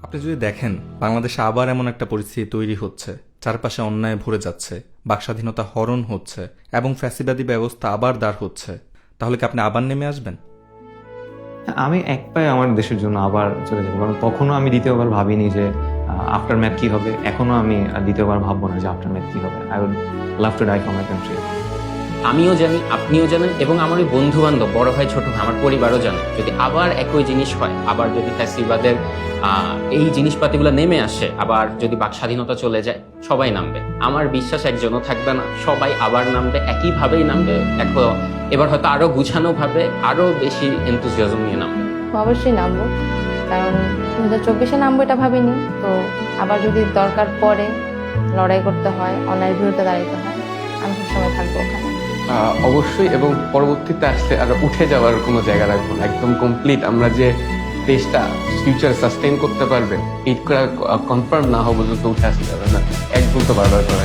আপনি যদি দেখেন বাংলাদেশে আবার এমন একটা পরিস্থিতি তৈরি হচ্ছে, চারপাশে অন্যায় ভরে যাচ্ছে, বাকস্বাধীনতা হরণ হচ্ছে এবং ফ্যাসিবাদী ব্যবস্থা আবার দাঁড় হচ্ছে, তাহলে কি আপনি আবার নেমে আসবেন? আমি এক পায়ে আমার দেশের জন্য আবার চলে যাবো, কারণ কখনো আমি দ্বিতীয়বার ভাবিনি যে আফটার ম্যাথ কি হবে। এখনো আমি দ্বিতীয়বার ভাববো না যে আফটার ম্যাথ কি হবে। I would love to die for my country. আমিও জানি, আপনিও জানেন, এবং আমার ওই বন্ধু বান্ধব, বড় ভাই ছোট ভাই, আমার পরিবারও জানে, যদি আবার একই জিনিস হয়, আবার যদি ফ্যাসিবাদের এই জিনিসপাতিগুলো নেমে আসে, আবার যদি বাক স্বাধীনতা চলে যায়, সবাই নামবে। আমার বিশ্বাস একজনও থাকবে না, সবাই আবার নামবে, একইভাবেই নামবে। এবার হয়তো আরো গুছানো ভাবে, আরো বেশি এনথুজিয়াজম নিয়ে নামবে। অবশ্যই নামবো, কারণ 2024-এ নামবো এটা ভাবিনি। তো আবার যদি দরকার পড়ে লড়াই করতে হয়, অন্যায়ের বিরুদ্ধে দাঁড়াতে হয়, আমি সবসময় থাকবো ওখানে। অবশ্যই, এবং পরবর্তীতে আসলে আর উঠে যাওয়ার কোনো জায়গা রাখবো না, একদম কমপ্লিট। আমরা যে দেশটা ফিউচারে সাস্টেইন করতে পারবে, এই কনফার্ম না হওয়া পর্যন্ত উঠে আসতে যাবে না, একদম তো বারবার করা